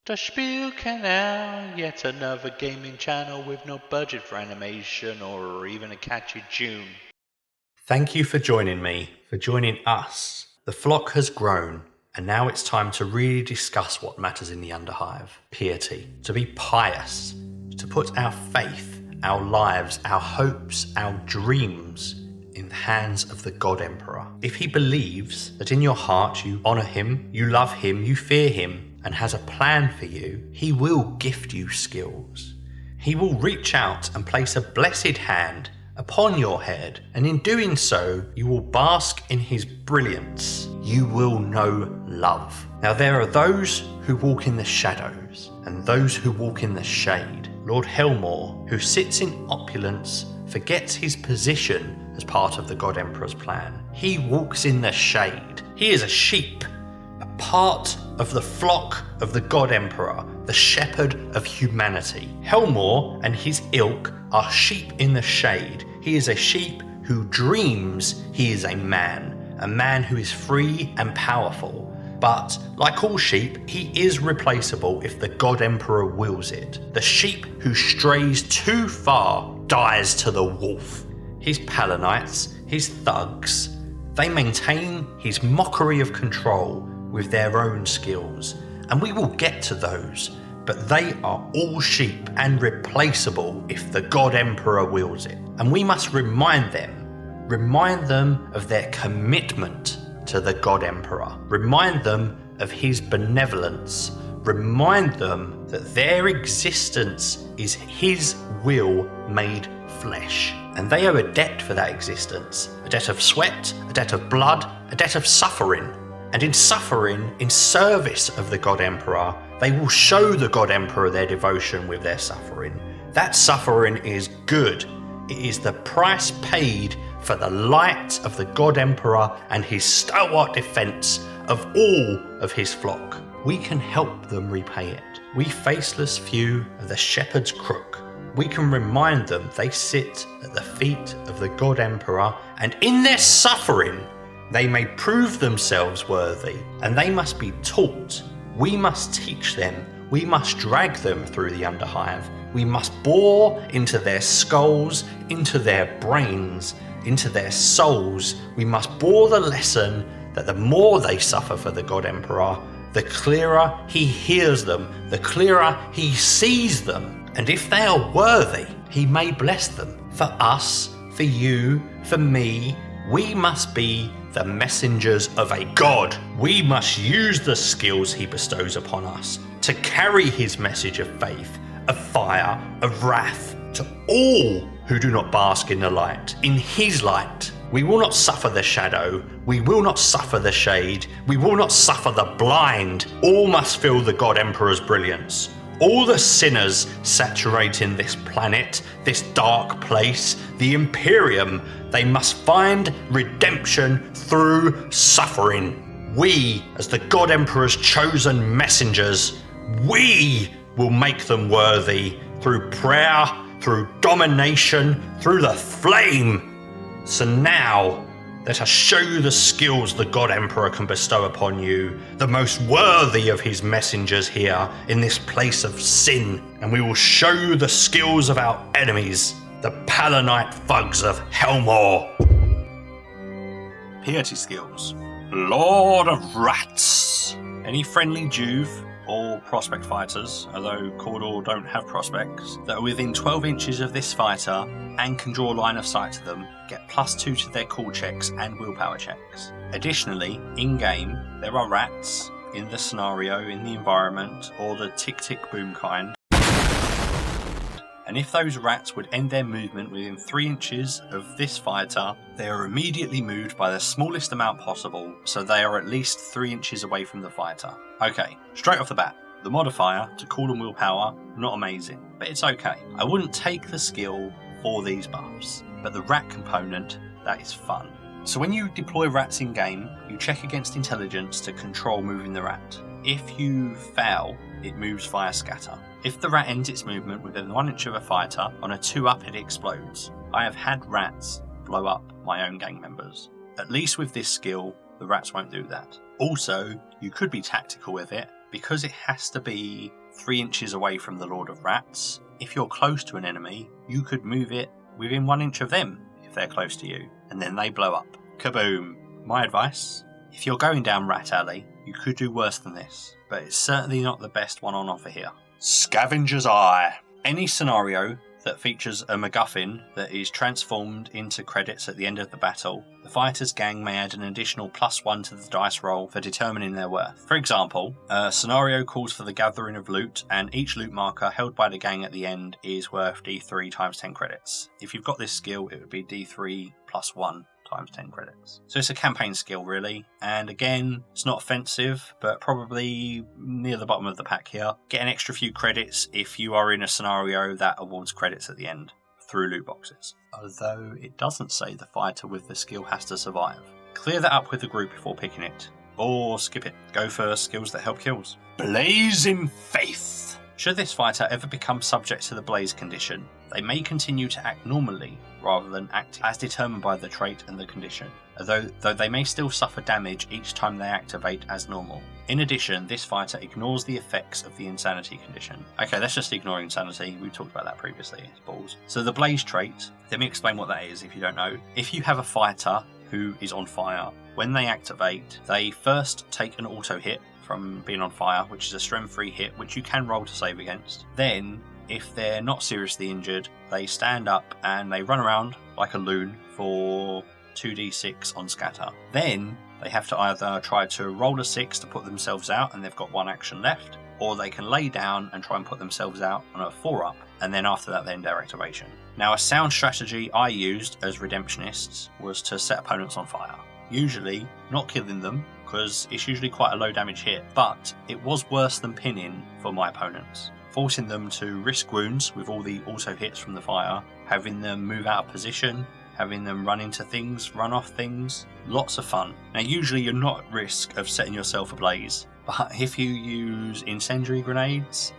The Spiel Canal, yet another gaming channel with no budget for animation or even a catchy tune. Thank you for joining me, for joining us. The flock has grown, and now it's time to really discuss what matters in the Underhive. Piety. To be pious. To put our faith, our lives, our hopes, our dreams in the hands of the God Emperor. If he believes that in your heart you honour him, you love him, you fear him, and has a plan for you, he will gift you skills. He will reach out and place a blessed hand upon your head, and in doing so, you will bask in his brilliance. You will know love. Now there are those who walk in the shadows, and those who walk in the shade. Lord Helmer, who sits in opulence, forgets his position as part of the God Emperor's plan. He walks in the shade. He is a sheep, a part of the flock of the God Emperor, the shepherd of humanity. Helmer and his ilk are sheep in the shade. He is a sheep who dreams he is a man who is free and powerful. But, like all sheep, he is replaceable if the God Emperor wills it. The sheep who strays too far dies to the wolf. His Palanites, his thugs, they maintain his mockery of control with their own skills, and we will get to those, but they are all sheep and replaceable if the God Emperor wills it. And we must remind them of their commitment to the God Emperor, remind them of his benevolence, remind them that their existence is his will made flesh, and they owe a debt for that existence, a debt of sweat, a debt of blood, a debt of suffering. And in suffering, in service of the God Emperor, they will show the God Emperor their devotion with their suffering. That suffering is good. It is the price paid for the light of the God Emperor and his stalwart defence of all of his flock. We can help them repay it. We faceless few of the shepherd's crook. We can remind them they sit at the feet of the God Emperor, and in their suffering, they may prove themselves worthy, and they must be taught. We must teach them. We must drag them through the Underhive. We must bore into their skulls, into their brains, into their souls. We must bore the lesson that the more they suffer for the God Emperor, the clearer he hears them, the clearer he sees them. And if they are worthy, he may bless them. For us, for you, for me, we must be the messengers of a God. We must use the skills he bestows upon us to carry his message of faith, of fire, of wrath to all who do not bask in the light, in his light. We will not suffer the shadow. We will not suffer the shade. We will not suffer the blind. All must feel the God Emperor's brilliance. All the sinners saturating this planet, this dark place, the Imperium, they must find redemption through suffering. We, as the God Emperor's chosen messengers, we will make them worthy through prayer, through domination, through the flame. So now, let us show you the skills the God Emperor can bestow upon you, the most worthy of his messengers here in this place of sin. And we will show you the skills of our enemies, the Palanite thugs of Helmer. Piety skills. Lord of Rats. Any friendly Juve or prospect fighters, although Cawdor don't have prospects, that are within 12 inches of this fighter and can draw line of sight to them, get +2 to their cool checks and willpower checks. Additionally, in-game, there are rats in the scenario, in the environment, or the tick-tick-boom kind. And if those rats would end their movement within 3 inches of this fighter, they are immediately moved by the smallest amount possible, so they are at least 3 inches away from the fighter. Okay, straight off the bat, the modifier to cool and willpower, not amazing, but it's okay. I wouldn't take the skill for these buffs, but the rat component, that is fun. So when you deploy rats in game, you check against intelligence to control moving the rat. If you fail, it moves via scatter. If the rat ends its movement within 1 inch of a fighter, on a 2-up it explodes. I have had rats blow up my own gang members. At least with this skill, the rats won't do that. Also, you could be tactical with it because it has to be 3 inches away from the Lord of Rats, if you're close to an enemy, you could move it within 1 inch of them if they're close to you, and then they blow up. Kaboom! My advice, if you're going down Rat Alley, you could do worse than this, but it's certainly not the best one on offer here. Scavenger's Eye. Any scenario that features a MacGuffin that is transformed into credits at the end of the battle, the fighter's gang may add an additional +1 to the dice roll for determining their worth. For example, a scenario calls for the gathering of loot, and each loot marker held by the gang at the end is worth D3 times 10 credits. If you've got this skill, it would be D3 +1 times 10 credits. So it's a campaign skill really, and again, it's not offensive, but probably near the bottom of the pack here. Get an extra few credits if you are in a scenario that awards credits at the end through loot boxes. Although it doesn't say the fighter with the skill has to survive. Clear that up with the group before picking it, or skip it. Go for skills that help kills. Blazing Faith. Should this fighter ever become subject to the blaze condition, they may continue to act normally rather than act as determined by the trait and the condition, though they may still suffer damage each time they activate as normal. In addition, this fighter ignores the effects of the insanity condition. Okay, let's just ignore insanity, we talked about that previously, it's balls. So the blaze trait, let me explain what that is if you don't know. If you have a fighter who is on fire, when they activate, they first take an auto hit from being on fire, which is a strength 3 hit, which you can roll to save against. Then, if they're not seriously injured, they stand up and they run around like a loon for 2d6 on scatter. Then, they have to either try to roll a 6 to put themselves out and they've got 1 action left, or they can lay down and try and put themselves out on a 4-up, and then after that they end their activation. Now, a sound strategy I used as Redemptionists was to set opponents on fire. Usually, not killing them, because it's usually quite a low damage hit, but it was worse than pinning for my opponents. Forcing them to risk wounds with all the auto hits from the fire, having them move out of position, having them run into things, run off things, lots of fun. Now usually you're not at risk of setting yourself ablaze, but if you use incendiary grenades,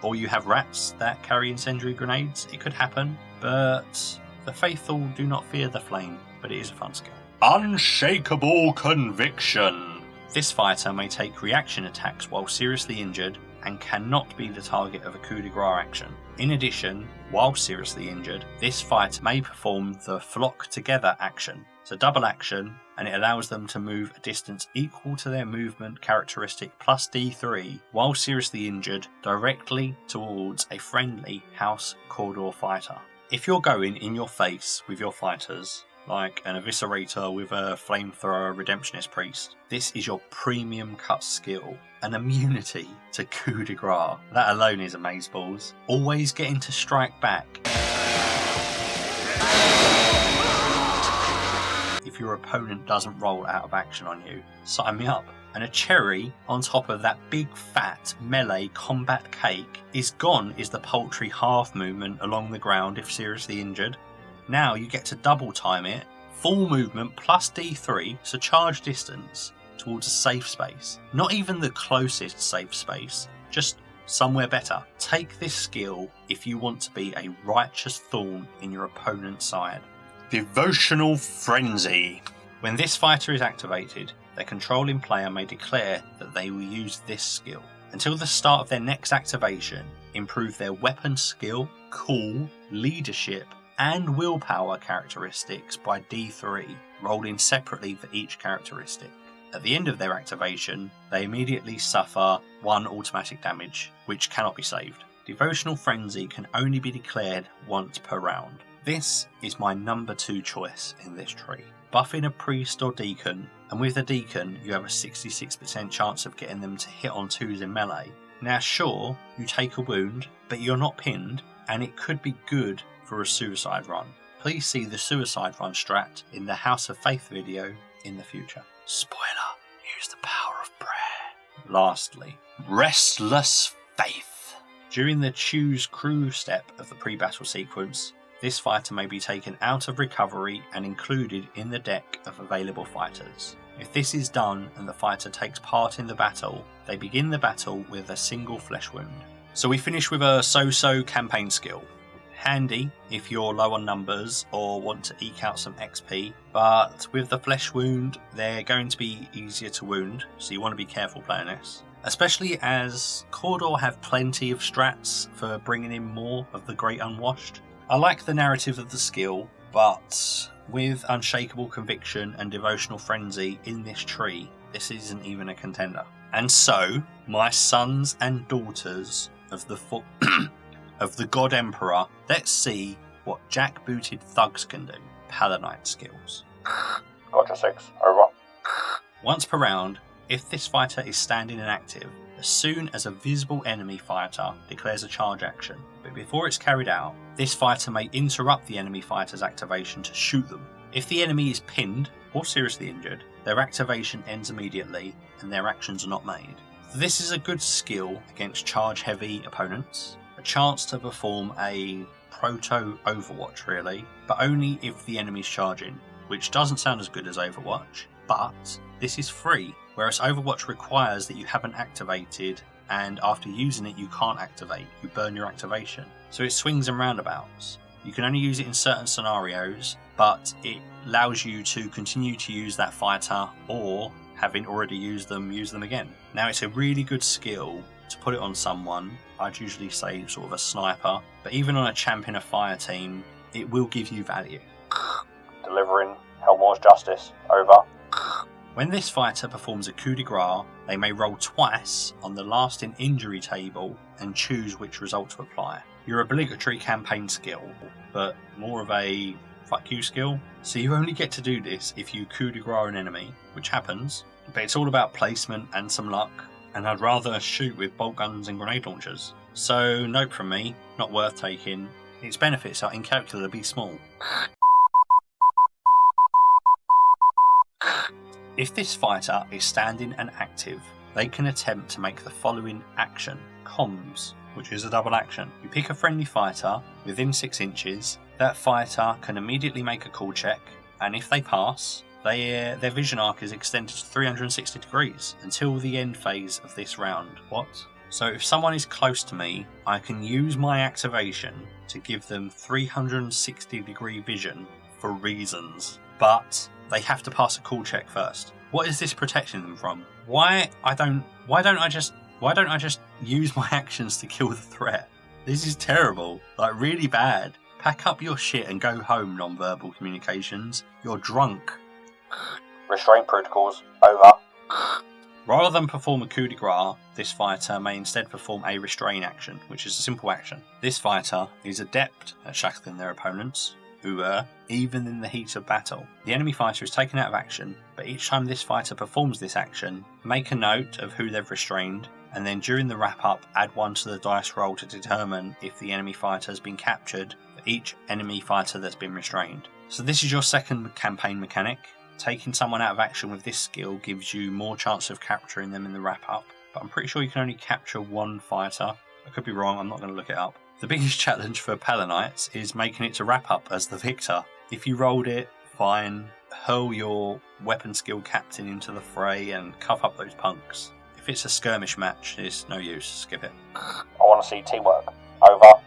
or you have rats that carry incendiary grenades, it could happen, but the faithful do not fear the flame, but it is a fun skill. Unshakable Conviction. This fighter may take reaction attacks while seriously injured and cannot be the target of a coup de grace action. In addition, while seriously injured, this fighter may perform the flock together action. It's a double action, and it allows them to move a distance equal to their movement characteristic plus D3 while seriously injured directly towards a friendly House Cawdor fighter. If you're going in your face with your fighters, like an Eviscerator with a Flamethrower Redemptionist Priest, this is your premium cut skill. An immunity to coup de grace. That alone is amazeballs. Always getting to strike back. If your opponent doesn't roll out of action on you, sign me up. And a cherry on top of that big fat melee combat cake is the paltry half movement along the ground if seriously injured. Now you get to double time it, full movement plus D3, so charge distance towards a safe space. Not even the closest safe space, just somewhere better. Take this skill if you want to be a righteous thorn in your opponent's side. Devotional Frenzy. When this fighter is activated, their controlling player may declare that they will use this skill. Until the start of their next activation, improve their weapon skill, cool, leadership, and willpower characteristics by D3, rolling separately for each characteristic. At the end of their activation, they immediately suffer 1 automatic damage, which cannot be saved. Devotional Frenzy can only be declared once per round. This is my number 2 choice in this tree. Buffing a priest or deacon, and with a deacon you have a 66% chance of getting them to hit on 2s in melee. Now sure, you take a wound, but you're not pinned, and it could be good for a suicide run. Please see the suicide run strat in the House of Faith video in the future. Spoiler, use the power of prayer. Lastly, Restless Faith. During the choose crew step of the pre-battle sequence, this fighter may be taken out of recovery and included in the deck of available fighters. If this is done and the fighter takes part in the battle, they begin the battle with a single flesh wound. So we finish with a so-so campaign skill. Handy if you're low on numbers or want to eke out some XP, but with the flesh wound they're going to be easier to wound, so you want to be careful playing this. especially as Cawdor have plenty of strats for bringing in more of the Great Unwashed. I like the narrative of the skill, but with Unshakable Conviction and Devotional Frenzy in this tree, this isn't even a contender. And so, my sons and daughters of the of the God Emperor, let's see what jackbooted thugs can do. Palanite skills. Gotcha 6. Over. Once per round, if this fighter is standing and active, as soon as a visible enemy fighter declares a charge action, but before it's carried out, this fighter may interrupt the enemy fighter's activation to shoot them. If the enemy is pinned or seriously injured, their activation ends immediately and their actions are not made. This is a good skill against charge-heavy opponents, a chance to perform a proto-Overwatch really, but only if the enemy's charging, which doesn't sound as good as Overwatch, but this is free, whereas Overwatch requires that you haven't activated, and after using it you can't activate, you burn your activation. So it swings and roundabouts. You can only use it in certain scenarios, but it allows you to continue to use that fighter, or having already used them, use them again. Now it's a really good skill to put it on someone. I'd usually say sort of a sniper, but even on a champion of fire team, it will give you value. Delivering Helmers justice. Over. When this fighter performs a coup de grace, they may roll twice on the lasting injury table and choose which result to apply. Your obligatory campaign skill, but more of a fuck you skill. So you only get to do this if you coup de grace an enemy, which happens, but it's all about placement and some luck, and I'd rather shoot with bolt guns and grenade launchers. So note from me, not worth taking. Its benefits are incalculably small. If this fighter is standing and active, they can attempt to make the following action. Comms, which is a double action. You pick a friendly fighter within 6 inches. That fighter can immediately make a call check, and if they pass, their vision arc is extended to 360 degrees until the end phase of this round. What? So if someone is close to me, I can use my activation to give them 360 degree vision for reasons, but they have to pass a call check first. What is this protecting them from? Why don't I just use my actions to kill the threat? This is terrible. Like, really bad. Pack up your shit and go home, non-verbal communications. You're drunk. Restraint protocols. Over. Rather than perform a coup de grace, this fighter may instead perform a restrain action, which is a simple action. This fighter is adept at shackling their opponents, errr, even in the heat of battle. The enemy fighter is taken out of action, but each time this fighter performs this action, make a note of who they've restrained, and then during the wrap-up, add 1 to the dice roll to determine if the enemy fighter has been captured for each enemy fighter that's been restrained. So this is your second campaign mechanic. Taking someone out of action with this skill gives you more chance of capturing them in the wrap-up, but I'm pretty sure you can only capture 1 fighter. I could be wrong, I'm not going to look it up. The biggest challenge for Palanites is making it to wrap-up as the victor. If you rolled it, fine, hurl your weapon skill captain into the fray and cuff up those punks. If it's a skirmish match, it's no use, skip it. I want to see teamwork. Over.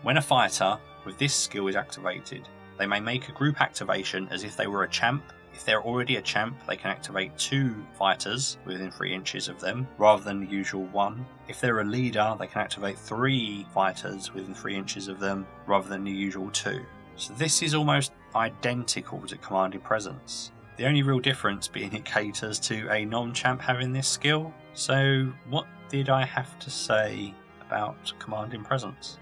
When a fighter with this skill is activated, they may make a group activation as if they were a champ. If they're already a champ, they can activate 2 fighters within 3 inches of them, rather than the usual 1. If they're a leader, they can activate 3 fighters within 3 inches of them, rather than the usual 2. So this is almost identical to Commanding Presence. The only real difference being it caters to a non-champ having this skill. So what did I have to say about Commanding Presence?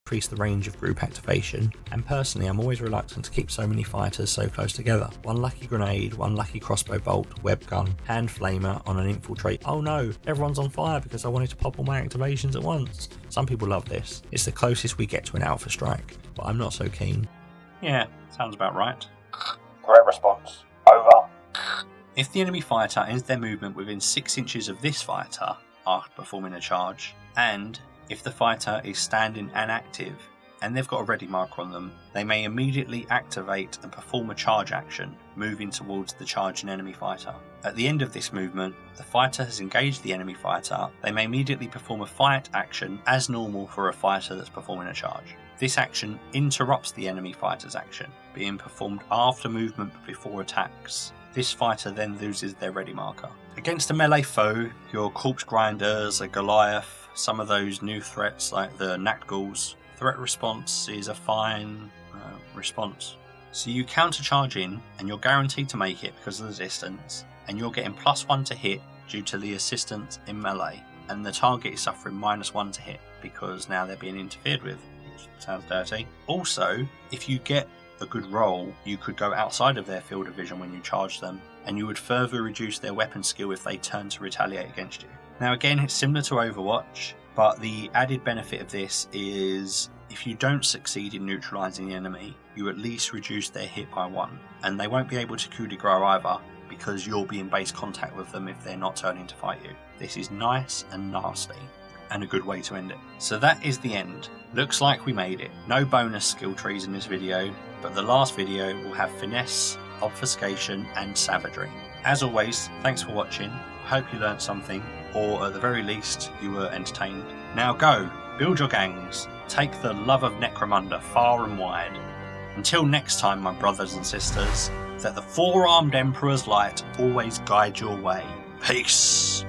Increase the range of group activation, and personally I'm always reluctant to keep so many fighters so close together. 1 lucky grenade, 1 lucky crossbow bolt, web gun, hand flamer on an infiltrate. Oh no, everyone's on fire because I wanted to pop all my activations at once. Some people love this. It's the closest we get to an alpha strike, but I'm not so keen. Yeah, sounds about right. Threat response. Over. If the enemy fighter ends their movement within 6 inches of this fighter after performing a charge, and if the fighter is standing and active, and they've got a ready marker on them, they may immediately activate and perform a charge action, moving towards the charging enemy fighter. At the end of this movement, the fighter has engaged the enemy fighter. They may immediately perform a fight action as normal for a fighter that's performing a charge. This action interrupts the enemy fighter's action, being performed after movement but before attacks. This fighter then loses their ready marker. Against a melee foe, your corpse grinders, a Goliath, some of those new threats like the Nactghouls, threat response is a fine response. So you countercharge in, and you're guaranteed to make it because of the distance, and you're getting +1 to hit due to the assistance in melee, and the target is suffering -1 to hit because now they're being interfered with, which sounds dirty. Also, if you get a good roll, you could go outside of their field of vision when you charge them, and you would further reduce their weapon skill if they turn to retaliate against you. Now again, it's similar to Overwatch, but the added benefit of this is if you don't succeed in neutralising the enemy, you at least reduce their hit by 1, and they won't be able to coup de grace either because you'll be in base contact with them if they're not turning to fight you. This is nice and nasty, and a good way to end it. So that is the end. Looks like we made it. No bonus skill trees in this video, but the last video will have finesse, obfuscation and savagery. As always, thanks for watching. I hope you learned something, or at the very least you were entertained. Now go, build your gangs, take the love of Necromunda far and wide. Until next time, my brothers and sisters, let the four-armed Emperor's light always guide your way. Peace!